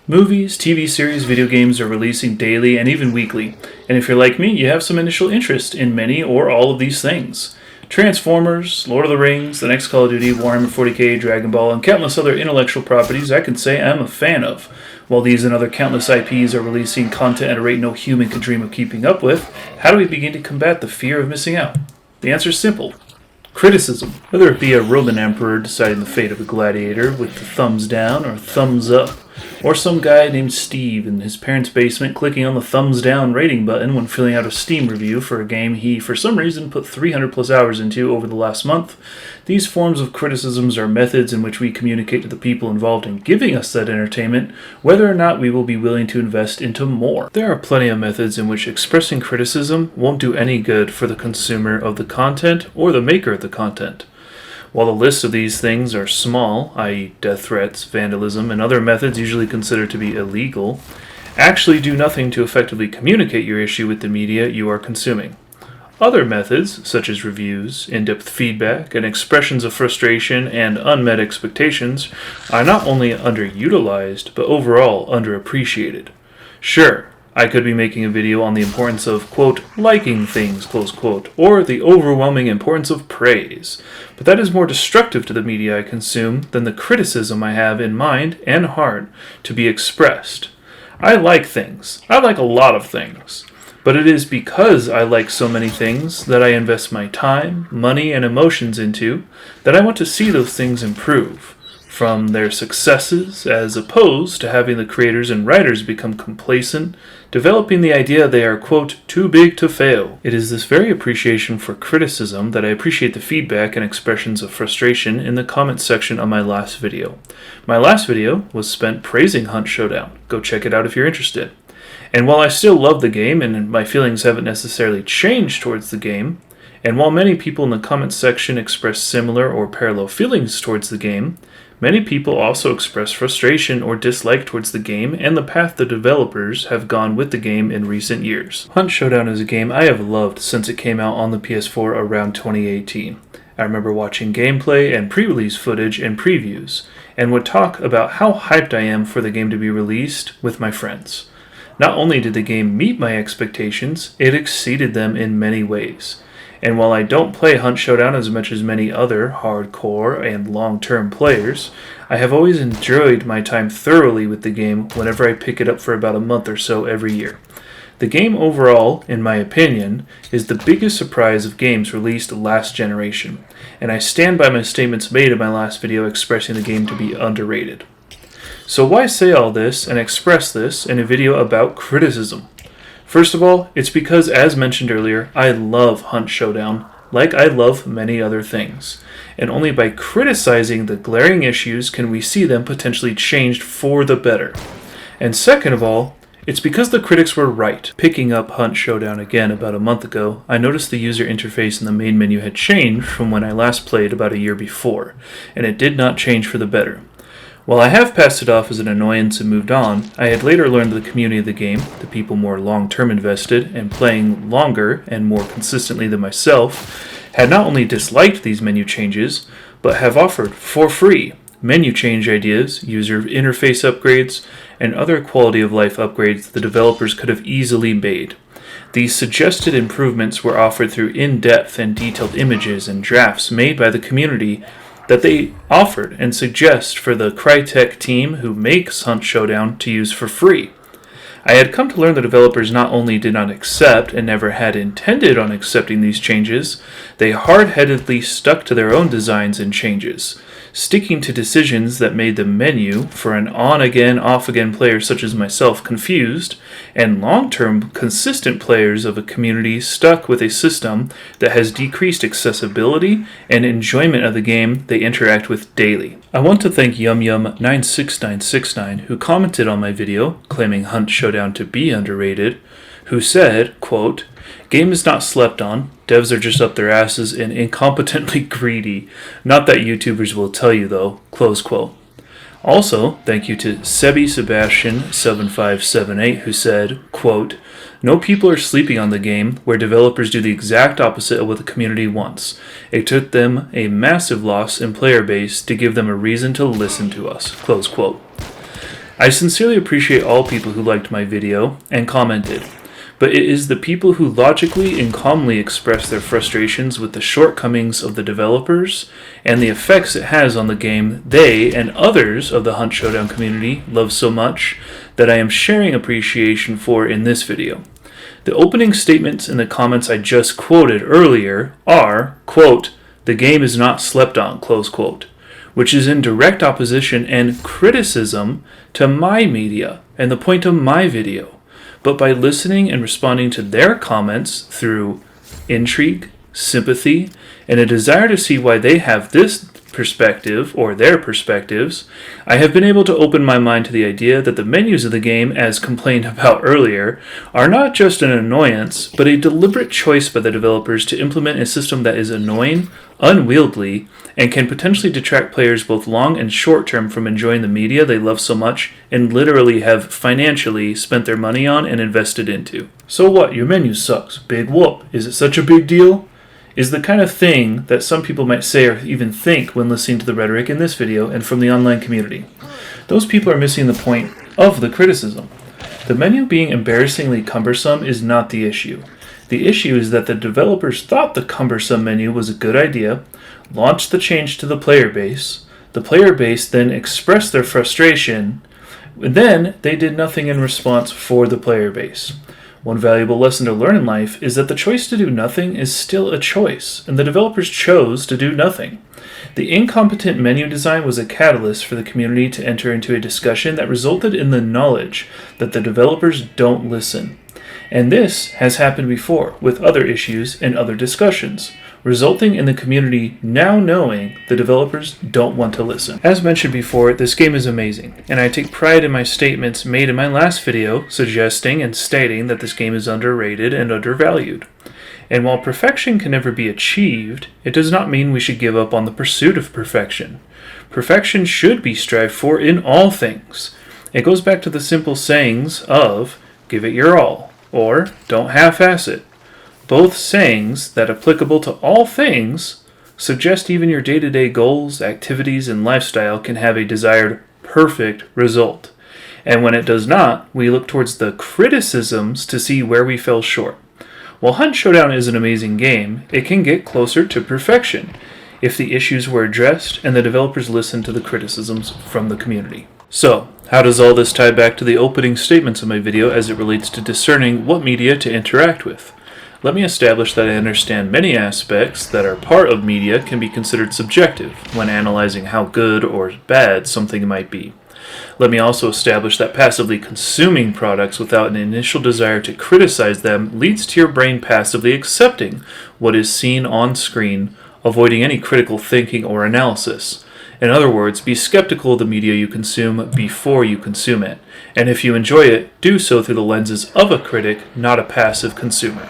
Movies, TV series, video games are releasing daily and even weekly, and if you're like me, you have some initial interest in many or all of these things. Transformers, Lord of the Rings, the next Call of Duty, Warhammer 40k, Dragon Ball, and countless other intellectual properties I can say I'm a fan of. While these and other countless IPs are releasing content at a rate no human could dream of keeping up with, how do we begin to combat the fear of missing out? The answer is simple. Criticism. Whether it be a Roman emperor deciding the fate of a gladiator with the thumbs down or thumbs up, or some guy named Steve in his parents' basement clicking on the thumbs down rating button when filling out a Steam review for a game he, for some reason, put 300 plus hours into over the last month, these forms of criticisms are methods in which we communicate to the people involved in giving us that entertainment whether or not we will be willing to invest into more. There are plenty of methods in which expressing criticism won't do any good for the consumer of the content or the maker of the content. While the list of these things are small, i.e. death threats, vandalism, and other methods usually considered to be illegal, actually do nothing to effectively communicate your issue with the media you are consuming. Other methods, such as reviews, in-depth feedback, and expressions of frustration and unmet expectations, are not only underutilized, but overall underappreciated. Sure, I could be making a video on the importance of, quote, liking things, close quote, or the overwhelming importance of praise, but that is more destructive to the media I consume than the criticism I have in mind and heart to be expressed. I like things. I like a lot of things. But it is because I like so many things that I invest my time, money, and emotions into that I want to see those things improve. From their successes, as opposed to having the creators and writers become complacent, developing the idea they are, quote, too big to fail. It is this very appreciation for criticism that I appreciate the feedback and expressions of frustration in the comments section on my last video. My last video was spent praising Hunt Showdown. Go check it out if you're interested. And while I still love the game and my feelings haven't necessarily changed towards the game, and while many people in the comments section express similar or parallel feelings towards the game, many people also express frustration or dislike towards the game and the path the developers have gone with the game in recent years. Hunt Showdown is a game I have loved since it came out on the PS4 around 2018. I remember watching gameplay and pre-release footage and previews, and would talk about how hyped I am for the game to be released with my friends. Not only did the game meet my expectations, it exceeded them in many ways. And while I don't play Hunt Showdown as much as many other hardcore and long-term players, I have always enjoyed my time thoroughly with the game whenever I pick it up for about a month or so every year. The game overall, in my opinion, is the biggest surprise of games released last generation, and I stand by my statements made in my last video expressing the game to be underrated. So why say all this and express this in a video about criticism? First of all, it's because, as mentioned earlier, I love Hunt Showdown, like I love many other things. And only by criticizing the glaring issues can we see them potentially changed for the better. And second of all, it's because the critics were right. Picking up Hunt Showdown again about a month ago, I noticed the user interface in the main menu had changed from when I last played about a year before, and it did not change for the better. While I have passed it off as an annoyance and moved on, I had later learned the community of the game, the people more long-term invested and playing longer and more consistently than myself, had not only disliked these menu changes, but have offered, for free, menu change ideas, user interface upgrades, and other quality of life upgrades the developers could have easily made. These suggested improvements were offered through in-depth and detailed images and drafts made by the community that they offered and suggest for the Crytek team who makes Hunt Showdown to use for free. I had come to learn the developers not only did not accept and never had intended on accepting these changes, they hard-headedly stuck to their own designs and changes, sticking to decisions that made the menu for an on-again, off-again player such as myself confused, and long-term consistent players of a community stuck with a system that has decreased accessibility and enjoyment of the game they interact with daily. I want to thank YumYum96969 who commented on my video, claiming Hunt Showdown to be underrated, who said, quote, "Game is not slept on. Devs are just up their asses and incompetently greedy. Not that YouTubers will tell you though." Close quote. Also, thank you to Sebi Sebastian7578 who said, quote, "No people are sleeping on the game where developers do the exact opposite of what the community wants. It took them a massive loss in player base to give them a reason to listen to us." Close quote. I sincerely appreciate all people who liked my video and commented, but it is the people who logically and calmly express their frustrations with the shortcomings of the developers and the effects it has on the game they and others of the Hunt Showdown community love so much that I am sharing appreciation for in this video. The opening statements in the comments I just quoted earlier are, quote, "The game is not slept on," close quote, which is in direct opposition and criticism to my media and the point of my video. But by listening and responding to their comments through intrigue, sympathy, and a desire to see why they have this perspective or their perspectives, I have been able to open my mind to the idea that the menus of the game, as complained about earlier, are not just an annoyance, but a deliberate choice by the developers to implement a system that is annoying, unwieldy, and can potentially detract players both long and short term from enjoying the media they love so much and literally have financially spent their money on and invested into. So what? Your menu sucks. Big whoop. Is it such a big deal? Is the kind of thing that some people might say or even think when listening to the rhetoric in this video and from the online community. Those people are missing the point of the criticism. The menu being embarrassingly cumbersome is not the issue. The issue is that the developers thought the cumbersome menu was a good idea, launched the change to the player base then expressed their frustration, then they did nothing in response for the player base. One valuable lesson to learn in life is that the choice to do nothing is still a choice, and the developers chose to do nothing. The incompetent menu design was a catalyst for the community to enter into a discussion that resulted in the knowledge that the developers don't listen. And this has happened before with other issues and other discussions, resulting in the community now knowing the developers don't want to listen. As mentioned before, this game is amazing, and I take pride in my statements made in my last video suggesting and stating that this game is underrated and undervalued. And while perfection can never be achieved, it does not mean we should give up on the pursuit of perfection. Perfection should be strived for in all things. It goes back to the simple sayings of, "Give it your all," or "Don't half-ass it." Both sayings that applicable to all things suggest even your day-to-day goals, activities, and lifestyle can have a desired perfect result. And when it does not, we look towards the criticisms to see where we fell short. While Hunt Showdown is an amazing game, it can get closer to perfection if the issues were addressed and the developers listened to the criticisms from the community. So, how does all this tie back to the opening statements of my video as it relates to discerning what media to interact with? Let me establish that I understand many aspects that are part of media can be considered subjective when analyzing how good or bad something might be. Let me also establish that passively consuming products without an initial desire to criticize them leads to your brain passively accepting what is seen on screen, avoiding any critical thinking or analysis. In other words, be skeptical of the media you consume before you consume it, and if you enjoy it, do so through the lenses of a critic, not a passive consumer.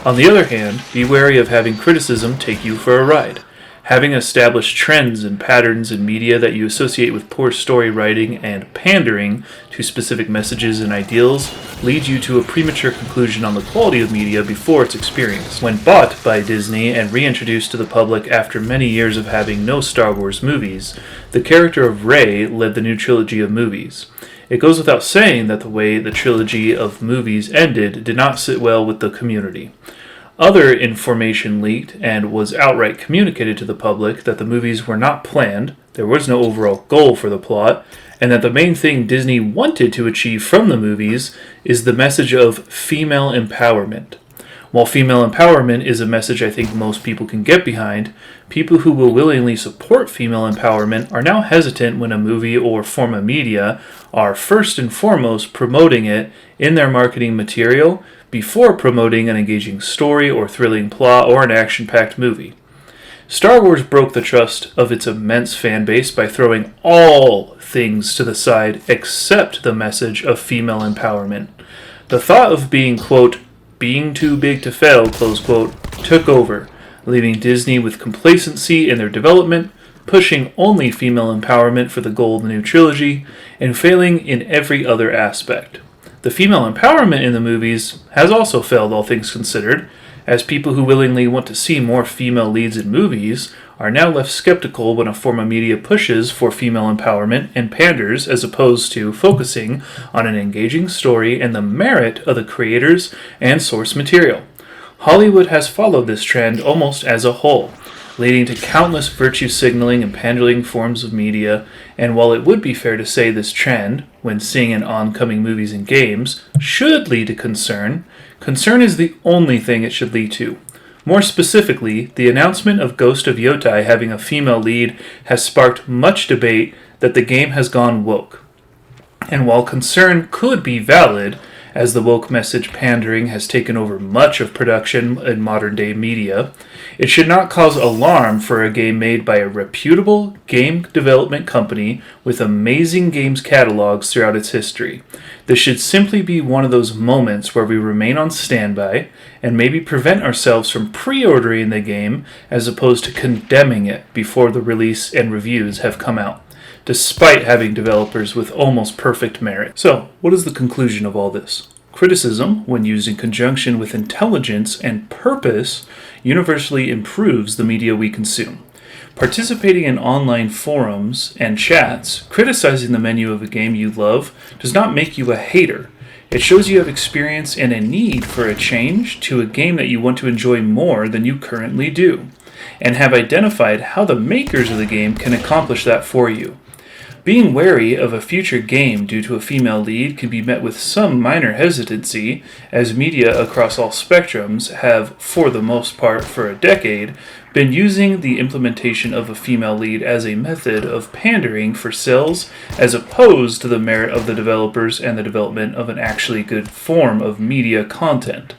On the other hand, be wary of having criticism take you for a ride. Having established trends and patterns in media that you associate with poor story writing and pandering to specific messages and ideals leads you to a premature conclusion on the quality of media before its experience. When bought by Disney and reintroduced to the public after many years of having no Star Wars movies, the character of Rey led the new trilogy of movies. It goes without saying that the way the trilogy of movies ended did not sit well with the community. Other information leaked and was outright communicated to the public that the movies were not planned, there was no overall goal for the plot, and that the main thing Disney wanted to achieve from the movies is the message of female empowerment. While female empowerment is a message I think most people can get behind, people who will willingly support female empowerment are now hesitant when a movie or form of media are first and foremost promoting it in their marketing material before promoting an engaging story or thrilling plot or an action-packed movie. Star Wars broke the trust of its immense fan base by throwing all things to the side except the message of female empowerment. The thought of being, quote, being too big to fail, close quote, took over, leaving Disney with complacency in their development, pushing only female empowerment for the goal of the new trilogy, and failing in every other aspect. The female empowerment in the movies has also failed, all things considered, as people who willingly want to see more female leads in movies are now left skeptical when a form of media pushes for female empowerment and panders as opposed to focusing on an engaging story and the merit of the creators and source material. Hollywood has followed this trend almost as a whole, leading to countless virtue signaling and pandering forms of media, and while it would be fair to say this trend, when seeing in oncoming movies and games, should lead to concern, concern is the only thing it should lead to. More specifically, the announcement of Ghost of Yotai having a female lead has sparked much debate that the game has gone woke. And while concern could be valid, as the woke message pandering has taken over much of production in modern-day media, it should not cause alarm for a game made by a reputable game development company with amazing games catalogs throughout its history. This should simply be one of those moments where we remain on standby and maybe prevent ourselves from pre-ordering the game as opposed to condemning it before the release and reviews have come out, despite having developers with almost perfect merit. So, what is the conclusion of all this? Criticism, when used in conjunction with intelligence and purpose, universally improves the media we consume. Participating in online forums and chats, criticizing the menu of a game you love, does not make you a hater. It shows you have experience and a need for a change to a game that you want to enjoy more than you currently do, and have identified how the makers of the game can accomplish that for you. Being wary of a future game due to a female lead can be met with some minor hesitancy, as media across all spectrums have, for the most part for a decade, been using the implementation of a female lead as a method of pandering for sales as opposed to the merit of the developers and the development of an actually good form of media content.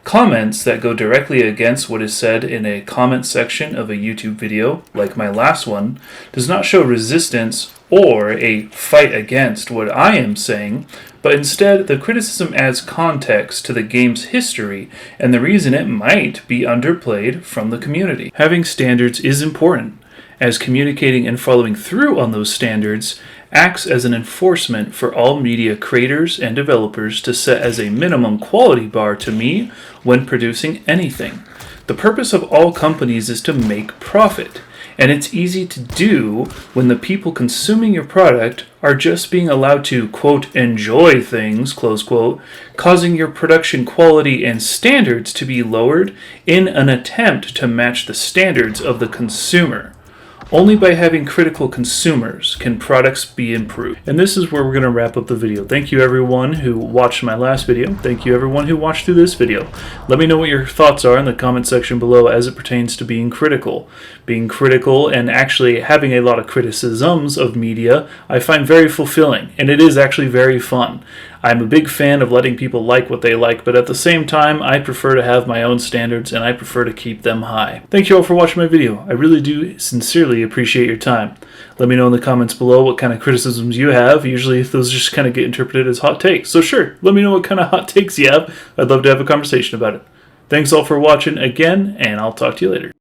Comments that go directly against what is said in a comment section of a YouTube video, like my last one, does not show resistance or a fight against what I am saying, but instead the criticism adds context to the game's history and the reason it might be underplayed from the community. Having standards is important, as communicating and following through on those standards acts as an enforcement for all media creators and developers to set as a minimum quality bar to me when producing anything. The purpose of all companies is to make profit, and it's easy to do when the people consuming your product are just being allowed to, quote, enjoy things, close quote, causing your production quality and standards to be lowered in an attempt to match the standards of the consumer. Only by having critical consumers can products be improved. And this is where we're going to wrap up the video. Thank you everyone who watched my last video. Thank you everyone who watched through this video. Let me know what your thoughts are in the comment section below as it pertains to being critical. Being critical and actually having a lot of criticisms of media I find very fulfilling, and it is actually very fun. I'm a big fan of letting people like what they like, but at the same time, I prefer to have my own standards and I prefer to keep them high. Thank you all for watching my video. I really do sincerely appreciate your time. Let me know in the comments below what kind of criticisms you have. Usually those just kind of get interpreted as hot takes. So sure, let me know what kind of hot takes you have. I'd love to have a conversation about it. Thanks all for watching again, and I'll talk to you later.